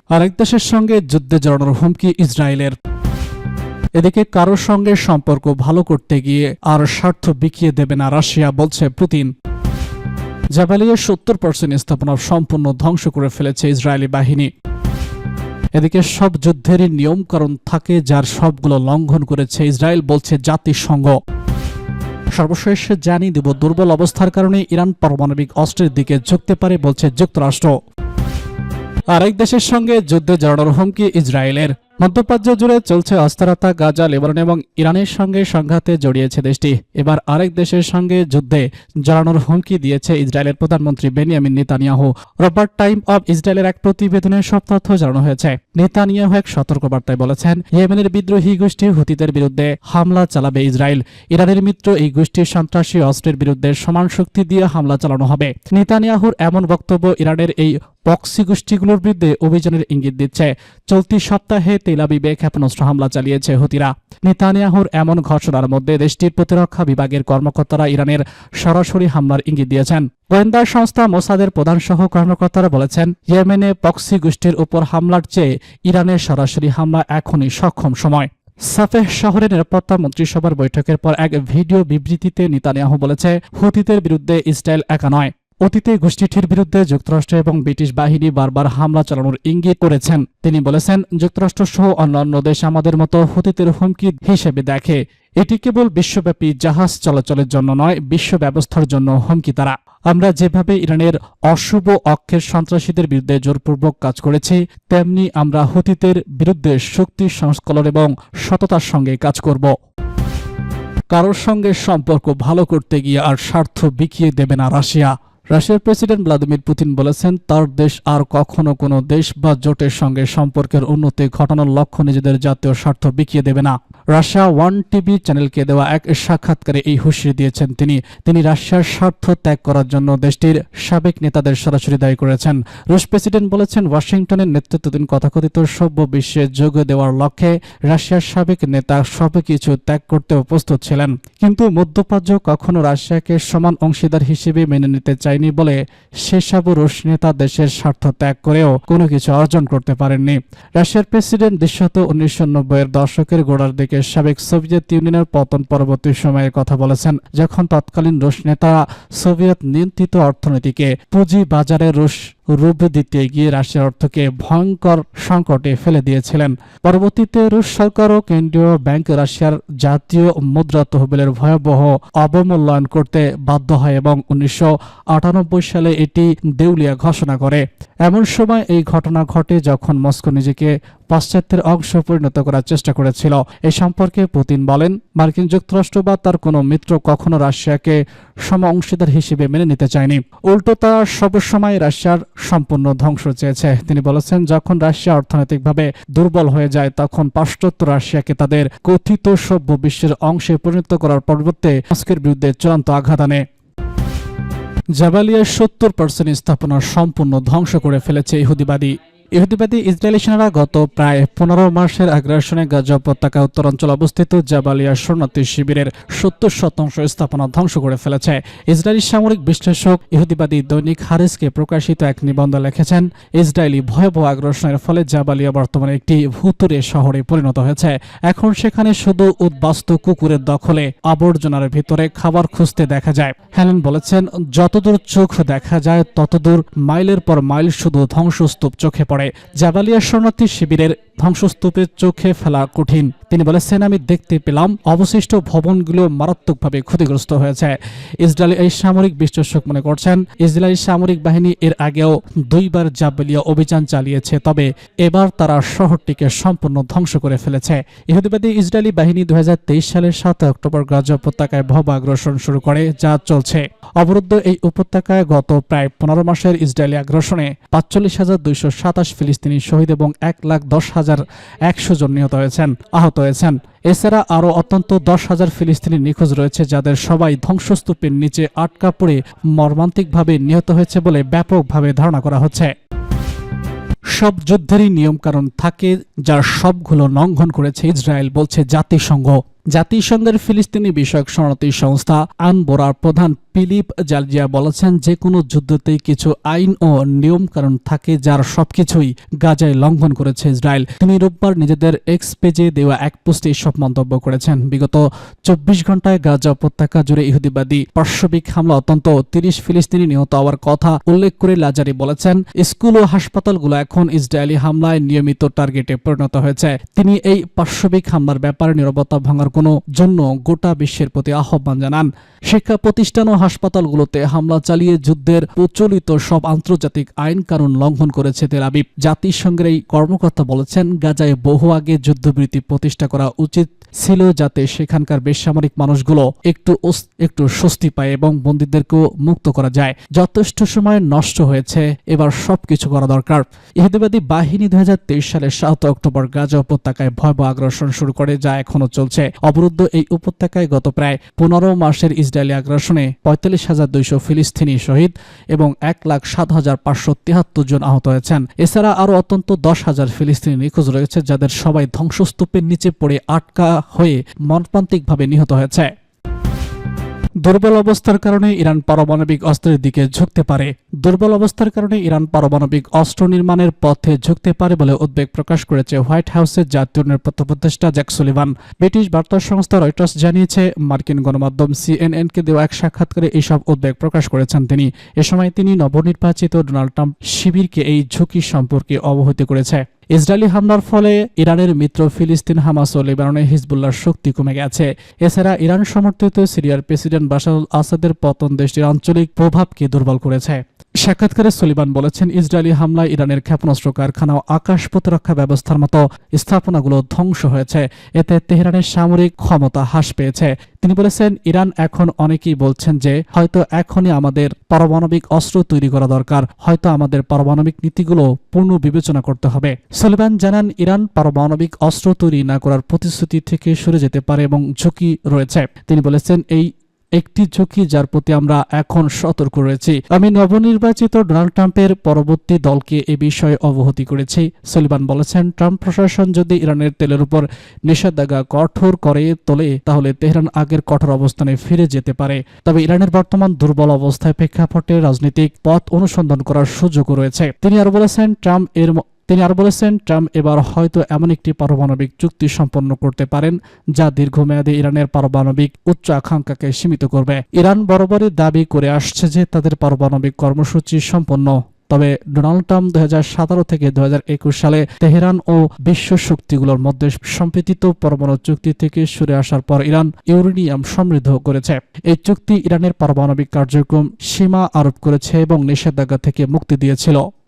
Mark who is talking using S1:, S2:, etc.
S1: আরেক দেশের সঙ্গে যুদ্ধে জড়ানোর হুমকি ইসরায়েলের। এদিকে কারোর সঙ্গে সম্পর্ক ভালো করতে গিয়ে আর স্বার্থ বিকিয়ে দেবে না রাশিয়া, বলছে পুতিন। জাবালিয়ার 70% স্থাপনা সম্পূর্ণ ধ্বংস করে ফেলেছে ইসরায়েলি বাহিনী। এদিকে সব যুদ্ধেরই নিয়ম কারণ থাকে, যার সবগুলো লঙ্ঘন করেছে ইসরায়েল, বলছে জাতিসংঘ। সর্বশেষ জানিয়ে দেব, দুর্বল অবস্থার কারণে ইরান পারমাণবিক অস্ত্রের দিকে ঝুঁকতে পারে, বলছে যুক্তরাষ্ট্র। আরেক দেশের সঙ্গে যুদ্ধে জড়ানোর হুমকি ইসরায়েলের। মধ্যপ্রাচ্য জুড়ে চলছে অস্থিরতা। গাজা, লেবানন এবং ইরানের সঙ্গে সংঘাতে জড়িয়েছে দেশটি। এবার আরেক দেশের সঙ্গে যুদ্ধে জড়ানোর হুমকি দিয়েছে ইসরায়েলের প্রধানমন্ত্রী বেনিয়ামিন নেতানিয়াহু। রোববার টাইম অব ইসরায়েলের এক প্রতিবেদনে সব তথ্য জানানো হয়েছে। নেতানিয়াহু এক সতর্কবার্তায় বলেছেন, ইয়েমেনের বিদ্রোহী গোষ্ঠী হুতিদের বিরুদ্ধে হামলা চালাবে ইসরায়েল। ইরানের মিত্র এই গোষ্ঠীর সন্ত্রাসী অস্ত্রের বিরুদ্ধে সমান শক্তি দিয়ে হামলা চালানো হবে। নেতানিয়াহুর এমন বক্তব্য ইরানের এই প্রক্সি গোষ্ঠীগুলোর বিরুদ্ধে অভিযানের ইঙ্গিত দিচ্ছে। চলতি সপ্তাহে তেল আবিবে ক্ষেপণাস্ত্র হামলা চালিয়েছে হুতিরা। নেতানিয়াহুর এমন ঘোষণার মধ্যে দেশটির প্রতিরক্ষা বিভাগের কর্মকর্তারা ইরানের সরাসরি হামলার ইঙ্গিত দিয়েছেন। গোয়েন্দা সংস্থা মোসাদের প্রধান সহ কর্মকর্তারা বলেছেন, ইয়েমেনে প্রক্সি গোষ্ঠীর উপর হামলার চেয়ে ইরানের সরাসরি হামলা এখনই সক্ষম সময়। সাফেহ শহরে নিরাপত্তা মন্ত্রিসভার বৈঠকের পর এক ভিডিও বিবৃতিতে নেতানিয়াহু বলেছে, হুতিদের বিরুদ্ধে ইসরায়েল একা নয়। অতীতে গোষ্ঠীটির বিরুদ্ধে যুক্তরাষ্ট্র এবং ব্রিটিশ বাহিনী বারবার হামলা চালানোর ইঙ্গিত করেছেন। তিনি বলেছেন, যুক্তরাষ্ট্র সহ অন্যান্য দেশ আমাদের মতো হুতিদের হুমকি হিসেবে দেখে। এটি কেবল বিশ্বব্যাপী জাহাজ চলাচলের জন্য নয়, বিশ্ব ব্যবস্থার জন্য হুমকি তারা। আমরা যেভাবে ইরানের অশুভ অক্ষের সন্ত্রাসীদের বিরুদ্ধে জোরপূর্বক কাজ করেছি, তেমনি আমরা হুতিদের বিরুদ্ধে শক্তি সংস্কলন এবং সততার সঙ্গে কাজ করব। কারোর সঙ্গে সম্পর্ক ভালো করতে গিয়ে আর স্বার্থ বিকিয়ে দেবে না রাশিয়া। রাশিয়ার প্রেসিডেন্ট ভ্লাদিমির পুতিন বলেছেন, তার দেশ আর কখনো কোনো দেশ বা জোটের সঙ্গে সম্পর্কের উন্নতি ঘটানোর লক্ষ্য নিজেদের জাতীয় স্বার্থ বিকিয়ে দেবে না। রাশিয়া ওয়ান টিভি চ্যানেলকে দেওয়া এক সাক্ষাৎকারে এই হুঁশিয়ারি দিয়েছেন তিনি রাশিয়ার স্বার্থ ত্যাগ করার জন্য দেশটির সাবেক নেতাদের সরাসরি দায়ী করেছেন। রুশ প্রেসিডেন্ট বলেছেন, ওয়াশিংটনের নেতৃত্বাধীন তথাকথিত সভ্য বিশ্বে যোগ দেওয়ার লক্ষ্যে রাশিয়ার সাবেক নেতা সবকিছু ত্যাগ করতে প্রস্তুত ছিলেন, কিন্তু মধ্যপ্রাচ্য কখনো রাশিয়াকে সমান অংশীদার হিসেবে মেনে নিতে চায় বলে সেসব রুশ নেতা দেশের স্বার্থ ত্যাগ করেও কোনো কিছু অর্জন করতে পারেননি। রাশিয়ার প্রেসিডেন্ট দৃশ্যত 1990-এর দশকের গোড়ার দিকে সাবেক সোভিয়েত ইউনিয়নের পতন পরবর্তী সময়ের কথা বলেছেন, যখন তৎকালীন রুশ নেতারা সোভিয়েত নিয়ন্ত্রিত অর্থনীতিকে পুঁজি বাজারে রুশ রূপ দিতে গিয়ে রাশিয়ার অর্থকে ভয়ঙ্কর সংকটে ফেলে দিয়েছিলেন। পরবর্তীতে রুশ সরকার ও কেন্দ্রীয় ব্যাংক রাশিয়ার জাতীয় মুদ্রা তহবিলের ভয়াবহ অবমূল্যায়ন করতে বাধ্য হয় এবং 1998 সালে এটি দেউলিয়া ঘোষণা করে। এমন সময় এই ঘটনা ঘটে যখন মস্কো নিজেকে পাশ্চাত্যের অংশ পরিণত করার চেষ্টা করেছিল। এ সম্পর্কে পুতিন বলেন, মার্কিন যুক্তরাষ্ট্র বা তার কোনো মিত্র কখনো রাশিয়াকে সম অংশীদার হিসেবে মেনে নিতে চায়নি। উল্টো তারা সবসময় রাশিয়ার সম্পূর্ণ ধ্বংস চেয়েছে। তিনি বলেছেন, যখন রাশিয়া অর্থনৈতিকভাবে দুর্বল হয়ে যায়, তখন পাশ্চাত্য রাশিয়াকে তাদের কথিত সভ্য বিশ্বের অংশে পরিণত করার পরিবর্তে মস্কোর বিরুদ্ধে চূড়ান্ত আঘাত আনে। জাবালিয়ার 70% স্থাপনা সম্পূর্ণ ধ্বংস করে ফেলেছে ইহুদিবাদী ইসরায়েলি সেনারা গত প্রায় 15 মাসের আগ্রাসনে গাজা উপত্যকা উত্তরাঞ্চল অবস্থিত জাবালিয়া শরণার্থী শিবিরের 70% স্থাপনা ধ্বংস করে ফেলেছে। ইসরায়েলি সামরিক বিশ্লেষক ইহুদিবাদী দৈনিক হারেসকে প্রকাশিত এক নিবন্ধে লিখেছেন, ইসরায়েলি ভয়াবহ আগ্রাসনের ফলে জাবালিয়া বর্তমানে একটি ভুতুড়ে শহরে পরিণত হয়েছে। এখন সেখানে শুধু উদ্বাস্তু কুকুরের দখলে আবর্জনার ভিতরে খাবার খুঁজতে দেখা যায়। হেলেন বলেছেন, যতদূর চোখ দেখা যায় ততদূর মাইলের পর মাইল শুধু ধ্বংসস্তূপ চোখে পড়ে। জাবালিয়া শরণার্থী শিবিরের ধ্বংসস্তূপের চোখে ফেলা কঠিন। তিনি বলেছেন, আমি দেখতে পেলাম অবশিষ্ট ভবনগুলো মারাত্মকভাবে ক্ষতিগ্রস্ত হয়েছে। ইসরায়েলি এই সামরিক বিশ্লেষক মনে করছেন, ইসরায়েলি সামরিক বাহিনী এর আগেও 2 বার জাবালিয়া অভিযান চালিয়েছে, তবে এবার তারা শহরটিকে সম্পূর্ণ ধ্বংস করে ফেলেছে। ইহুদিবাদী ইসরায়েলি বাহিনী 2023 সালের 7 অক্টোবর গাজা উপত্যকায় ভয়াবহ আগ্রাসন শুরু করে, যা চলছে। অবরুদ্ধ এই উপত্যকায় গত প্রায় 15 মাসের ইসরায়েলি আগ্রাসনে 45,227 ফিলিস্তিনি শহীদ এবং 1,10,100 জন আহত হয়েছেন। এছাড়া আরও অত্যন্ত 10,000 ফিলিস্তিনি নিখোঁজ রয়েছে, যাদের সবাই ধ্বংসস্তূপের নিচে আটকা পড়ে মর্মান্তিকভাবে নিহত হয়েছে বলে ব্যাপকভাবে ধারণা করা হচ্ছে। সব যুদ্ধেরই নিয়মকানুন থাকে, যার সবগুলো লঙ্ঘন করেছে ইসরায়েল, বলছে জাতিসংঘ। জাতিসংঘের ফিলিস্তিনি বিষয়ক শরণার্থী সংস্থা আনবোরার প্রধান ফিলিপ জালজিয়া বলেছেন, যে কোনো যুদ্ধতেই কিছু আইন ও নিয়ম কানুন থাকে যার সবকিছুই গাজায় লঙ্ঘন করেছে ইসরায়েল। তিনি রোববার নিজেদের এক্স পেজে দেওয়া এক পোস্টে এসব মন্তব্য করেছেন। বিগত 24 ঘন্টায় গাজা উপত্যকা জুড়ে ইহুদিবাদী পার্শ্ববিক হামলা অত্যন্ত 30 ফিলিস্তিনি নিহত হওয়ার কথা উল্লেখ করে লাজারি বলেছেন, স্কুল ও হাসপাতালগুলো এখন ইসরায়েলি হামলায় নিয়মিত টার্গেটে পরিণত হয়েছে। তিনি এই পার্শ্ববিক হামলার ব্যাপারে নীরবতা ভাঙার কোনো জন্য গোটা বিশ্বের প্রতি আহ্বান জানান। শিক্ষা প্রতিষ্ঠান ও হাসপাতালগুলোতে হামলা চালিয়ে যুদ্ধের প্রচলিত সব আন্তর্জাতিক আইন কানুন লঙ্ঘন করেছে তেল আবিব। জাতিসংঘের এই কর্মকর্তা বলেছেন, গাজায় বহু আগে যুদ্ধবিরতি প্রতিষ্ঠা করা উচিত ছিল যাতে সেখানকার বেসামরিক মানুষগুলো একটু স্বস্তি পায় এবং বন্দীদেরকেও মুক্ত করা যায়। যথেষ্ট সময় নষ্ট হয়েছে, এবার সবকিছু করা দরকার। ইহুদিবাদী বাহিনী 2023 সালের 7 অক্টোবর গাজা উপত্যকায় ভয়াবহ আগ্রাসন শুরু করে, যা এখনো চলছে। অবরুদ্ধ এই উপত্যকায় গত প্রায় 15 মাসের ইসরায়েলি আগ্রাসনে 45,200 ফিলিস্তিনি শহীদ এবং 1,07,573 জন আহত হয়েছেন। এছাড়া আরও অন্তত 10,000 ফিলিস্তিনি নিখোঁজ রয়েছে, যাদের সবাই ধ্বংসস্তূপের নিচে পড়ে আটকা হয়ে মর্মান্তিকভাবে নিহত হয়েছে। দুর্বল অবস্থার কারণে ইরান পারমাণবিক অস্ত্রের দিকে ঝুঁকতে পারে। দুর্বল অবস্থার কারণে ইরান পারমাণবিক অস্ত্র নির্মাণের পথে ঝুঁকতে পারে বলে উদ্বেগ প্রকাশ করেছে হোয়াইট হাউসের জাতীয় নিরাপত্তা উপদেষ্টা জ্যাক সুলিভান। ব্রিটিশ বার্তা সংস্থা রয়টার্স জানিয়েছে, মার্কিন গণমাধ্যম সিএনএনকে দেওয়া এক সাক্ষাৎকারে এইসব উদ্বেগ প্রকাশ করেছেন তিনি। এ সময় তিনি নবনির্বাচিত ডোনাল্ড ট্রাম্প শিবিরকে এই ঝুঁকি সম্পর্কে অবহিত করেছে। ইসরায়েলি হামলার ফলে ইরানের মিত্র ফিলিস্তিন, হামাস ও লেবাননে হিজবুল্লাহর শক্তি কমে গেছে। এছাড়া ইরান সমর্থিত সিরিয়ার প্রেসিডেন্ট বাশার আল আসাদের পতন দেশটির আঞ্চলিক প্রভাবকে দুর্বল করেছে। সাক্ষাৎকারে সুলিভান বলেছেন, ইসরায়েলি হামলায় ইরানের ক্ষেপণাস্ত্র কারখানা ও আকাশ প্রতিরক্ষা ব্যবস্থার মতো স্থাপনাগুলো ধ্বংস হয়েছে। এতে তেহরানের সামরিক ক্ষমতা হ্রাস পেয়েছে। তিনি বলেছেন, ইরান এখন অনেকেই বলছেন যে হয়তো এখনই আমাদের পারমাণবিক অস্ত্র তৈরি করা দরকার, হয়তো আমাদের পারমাণবিক নীতিগুলো পূর্ণ বিবেচনা করতে হবে। সুলিভান জানান, ইরান পারমাণবিক অস্ত্র তৈরি না করার প্রতিশ্রুতি থেকে সরে যেতে পারে এবং ঝুঁকি রয়েছে। তিনি বলেছেন, এই একটি ঝুঁকি যার প্রতি আমরা এখন সতর্ক রয়েছি। আমি নবনির্বাচিত ডোনাল্ড ট্রাম্পের পরবর্তী দলকে এ বিষয়ে অবহিত করেছি। সুলিভান বলেছেন, ট্রাম্প প্রশাসন যদি ইরানের তেলের উপর নিষেধাজ্ঞা কঠোর করে তোলে তাহলে তেহরান আগের কঠোর অবস্থানে ফিরে যেতে পারে। তবে ইরানের বর্তমান দুর্বল অবস্থায় প্রেক্ষাপটে রাজনৈতিক পথ অনুসন্ধান করার সুযোগও রয়েছে। তিনি আরো বলেছেন, ট্রাম্প এবার হয়তো এমন একটি পারমাণবিক চুক্তি সম্পন্ন করতে পারেন যা দীর্ঘমেয়াদে ইরানের পারমাণবিক উচ্চ আকাঙ্ক্ষাকে সীমিত করবে। ইরান বরাবরই দাবি করে আসছে যে তাদের পারমাণবিক কর্মসূচি সম্পন্ন। তবে ডোনাল্ড ট্রাম্প 2017 থেকে 2021 সালে তেহরান ও বিশ্ব শক্তিগুলোর মধ্যে সম্প্রীতিত পরমাণু চুক্তি থেকে সরে আসার পর ইরান ইউরেনিয়াম সমৃদ্ধ করেছে। এই চুক্তি ইরানের পারমাণবিক কার্যক্রম সীমা আরোপ করেছে এবং নিষেধাজ্ঞা থেকে মুক্তি দিয়েছিল।